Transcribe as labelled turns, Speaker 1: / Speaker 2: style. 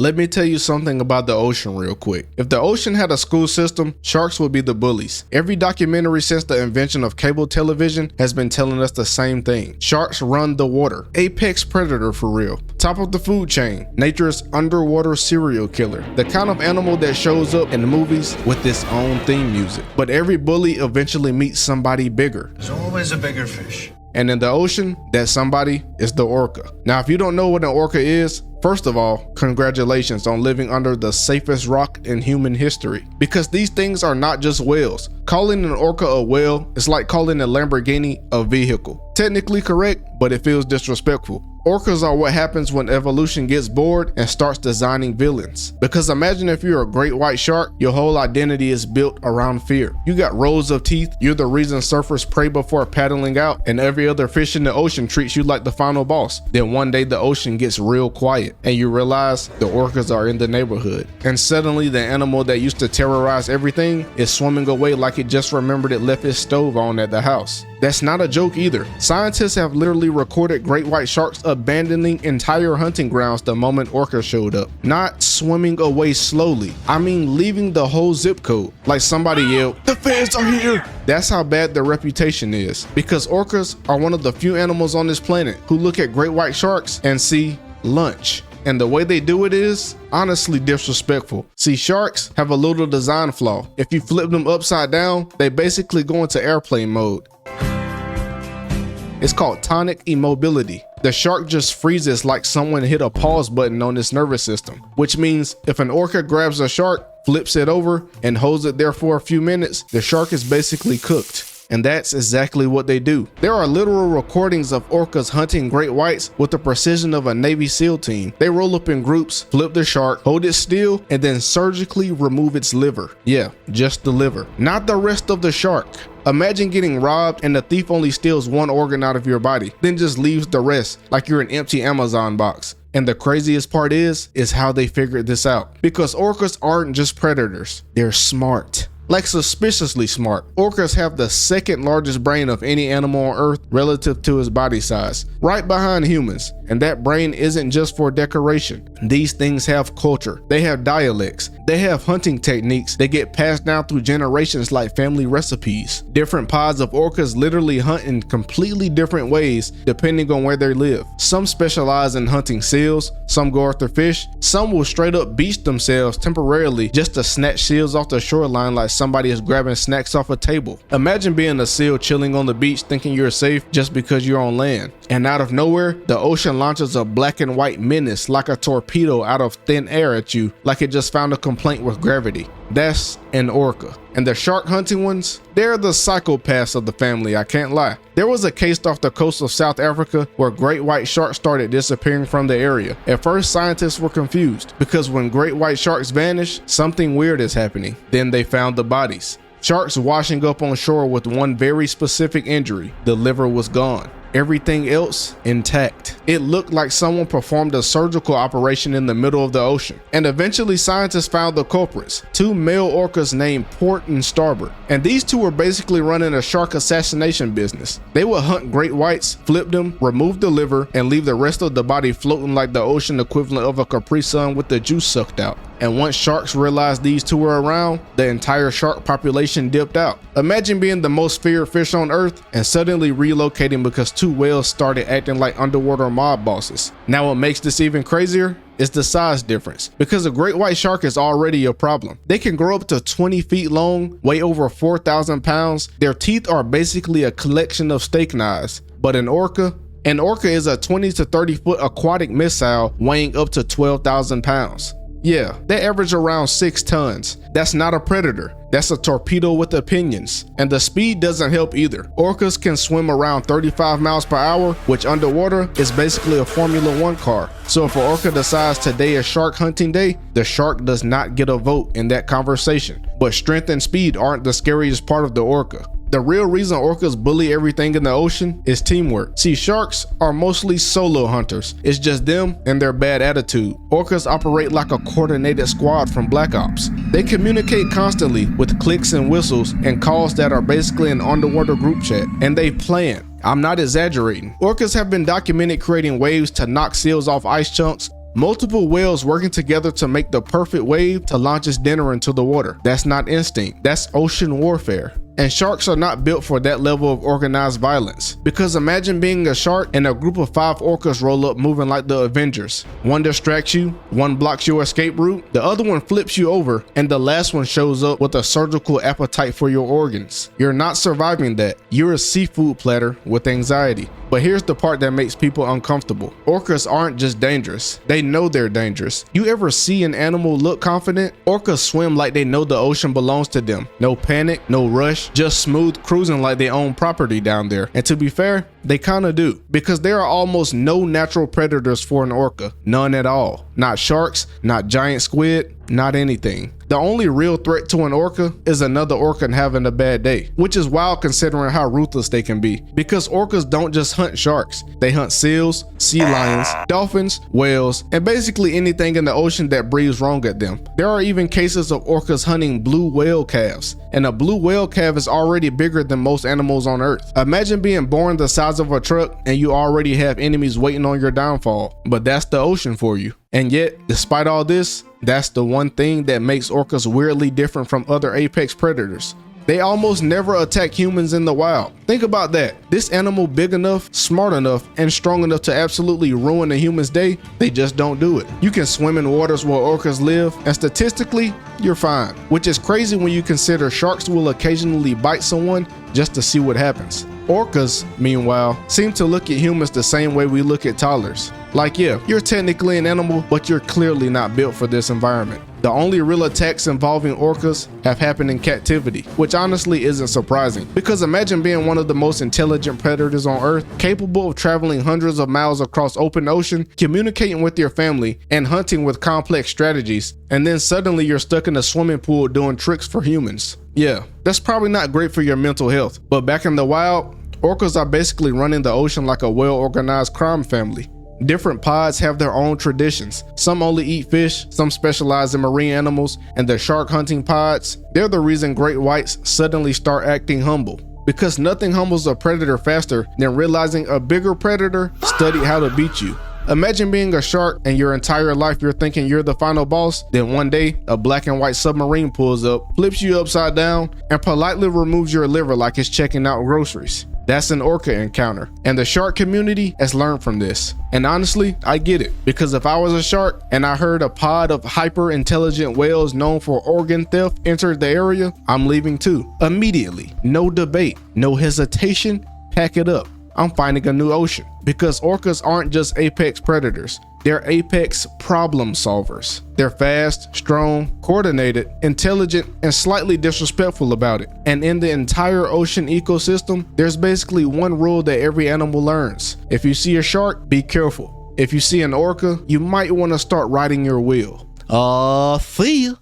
Speaker 1: Let me tell you something about the ocean real quick. If the ocean had a school system, sharks would be the bullies. Every documentary since the invention of cable television has been telling us the same thing. Sharks run the water. Apex predator for real. Top of the food chain. Nature's underwater serial killer. The kind of animal that shows up in movies with its own theme music. But every bully eventually meets somebody bigger.
Speaker 2: There's always a bigger fish.
Speaker 1: And in the ocean, that somebody is the orca. Now, if you don't know what an orca is, first of all, congratulations on living under the safest rock in human history. Because these things are not just whales. Calling an orca a whale is like calling a Lamborghini a vehicle. Technically correct, but it feels disrespectful. Orcas are what happens when evolution gets bored and starts designing villains. Because imagine if you're a great white shark, your whole identity is built around fear. You got rows of teeth, you're the reason surfers pray before paddling out, and every other fish in the ocean treats you like the final boss. Then one day the ocean gets real quiet, and you realize the orcas are in the neighborhood. And suddenly the animal that used to terrorize everything is swimming away like it just remembered it left its stove on at the house. That's not a joke either. Scientists have literally recorded great white sharks abandoning entire hunting grounds the moment orcas showed up. Not swimming away slowly. I mean leaving the whole zip code. Like somebody yelled, "The feds are here!" That's how bad their reputation is. Because orcas are one of the few animals on this planet who look at great white sharks and see lunch. And the way they do it is honestly disrespectful. See, sharks have a little design flaw. If you flip them upside down, they basically go into airplane mode. It's called tonic immobility. The shark just freezes like someone hit a pause button on its nervous system, which means if an orca grabs a shark, flips it over, and holds it there for a few minutes, the shark is basically cooked. And that's exactly what they do. There are literal recordings of orcas hunting great whites with the precision of a Navy SEAL team. They roll up in groups, flip the shark, hold it still, and then surgically remove its liver. Yeah, just the liver, not the rest of the shark. Imagine getting robbed and the thief only steals one organ out of your body, then just leaves the rest like you're an empty Amazon box. And the craziest part is how they figured this out. Because orcas aren't just predators, they're smart. Like suspiciously smart. Orcas have the second largest brain of any animal on Earth relative to its body size, right behind humans. And that brain isn't just for decoration. These things have culture. They have dialects. They have hunting techniques that get passed down through generations like family recipes. Different pods of orcas literally hunt in completely different ways depending on where they live. Some specialize in hunting seals, some go after fish, some will straight up beach themselves temporarily just to snatch seals off the shoreline like somebody is grabbing snacks off a table. Imagine being a seal chilling on the beach thinking you're safe just because you're on land. And out of nowhere, the ocean launches a black and white menace like a torpedo out of thin air at you, like it just found a complaint with gravity. That's an orca. And the shark hunting ones, they're the psychopaths of the family, I can't lie. There was a case off the coast of South Africa where great white sharks started disappearing from the area. At first, scientists were confused because when great white sharks vanish, something weird is happening. Then they found the bodies. Sharks washing up on shore with one very specific injury. The liver was gone. Everything else intact. It looked like someone performed a surgical operation in the middle of the ocean. And eventually scientists found the culprits, two male orcas named Port and Starboard. And these two were basically running a shark assassination business. They would hunt great whites, flip them, remove the liver, and leave the rest of the body floating like the ocean equivalent of a Capri Sun with the juice sucked out. And once sharks realized these two were around, the entire shark population dipped out. Imagine being the most feared fish on Earth and suddenly relocating because two whales started acting like underwater mob bosses. Now what makes this even crazier is the size difference, because a great white shark is already a problem. They can grow up to 20 feet long, weigh over 4,000 pounds. Their teeth are basically a collection of steak knives. But an orca is a 20 to 30 foot aquatic missile weighing up to 12,000 pounds. Yeah, they average around 6 tons. That's not a predator. That's a torpedo with opinions. And the speed doesn't help either. Orcas can swim around 35 miles per hour, which underwater is basically a Formula 1 car. So if an orca decides today is shark hunting day, the shark does not get a vote in that conversation. But strength and speed aren't the scariest part of the orca. The real reason orcas bully everything in the ocean is teamwork. See, sharks are mostly solo hunters. It's just them and their bad attitude. Orcas operate like a coordinated squad from Black Ops. They communicate constantly with clicks and whistles and calls that are basically an underwater group chat. And they plan. I'm not exaggerating. Orcas have been documented creating waves to knock seals off ice chunks, Multiple whales working together to make the perfect wave to launch its dinner into the water. That's not instinct, that's ocean warfare. And sharks are not built for that level of organized violence. Because imagine being a shark and a group of 5 orcas roll up moving like the Avengers. One distracts you, one blocks your escape route, the other one flips you over, and the last one shows up with a surgical appetite for your organs. You're not surviving that. You're a seafood platter with anxiety. But here's the part that makes people uncomfortable. Orcas aren't just dangerous. They know they're dangerous. You ever see an animal look confident? Orcas swim like they know the ocean belongs to them. No panic, no rush, just smooth cruising like they own property down there. And to be fair, they kinda do. Because there are almost no natural predators for an orca. None at all. Not sharks, not giant squid, not anything. The only real threat to an orca is another orca having a bad day, which is wild considering how ruthless they can be. Because orcas don't just hunt sharks, they hunt seals, sea lions, dolphins, whales, and basically anything in the ocean that breathes wrong at them. There are even cases of orcas hunting blue whale calves, and a blue whale calf is already bigger than most animals on Earth. Imagine being born the size of a truck and you already have enemies waiting on your downfall, but that's the ocean for you. And yet, despite all this, that's the one thing that makes orcas weirdly different from other apex predators. They almost never attack humans in the wild. Think about that. This animal big enough, smart enough, and strong enough to absolutely ruin a human's day, they just don't do it. You can swim in waters where orcas live, and statistically, you're fine. Which is crazy when you consider sharks will occasionally bite someone just to see what happens. Orcas, meanwhile, seem to look at humans the same way we look at toddlers. Like, yeah, you're technically an animal, but you're clearly not built for this environment. The only real attacks involving orcas have happened in captivity, which honestly isn't surprising. Because imagine being one of the most intelligent predators on Earth, capable of traveling hundreds of miles across open ocean, communicating with your family, and hunting with complex strategies, and then suddenly you're stuck in a swimming pool doing tricks for humans. Yeah, that's probably not great for your mental health, but back in the wild, orcas are basically running the ocean like a well-organized crime family. Different pods have their own traditions. Some only eat fish, some specialize in marine animals, and the shark hunting pods, they're the reason great whites suddenly start acting humble. Because nothing humbles a predator faster than realizing a bigger predator studied how to beat you. Imagine being a shark and your entire life you're thinking you're the final boss, then one day a black and white submarine pulls up, flips you upside down, and politely removes your liver like it's checking out groceries. That's an orca encounter, and the shark community has learned from this. And honestly, I get it, because if I was a shark and I heard a pod of hyper-intelligent whales known for organ theft entered the area, I'm leaving too. Immediately. No debate, no hesitation, pack it up. I'm finding a new ocean. Because orcas aren't just apex predators, they're apex problem solvers. They're fast, strong, coordinated, intelligent, and slightly disrespectful about it. And in the entire ocean ecosystem, there's basically one rule that every animal learns. If you see a shark, be careful. If you see an orca, you might want to start riding your wheel.
Speaker 2: See ya.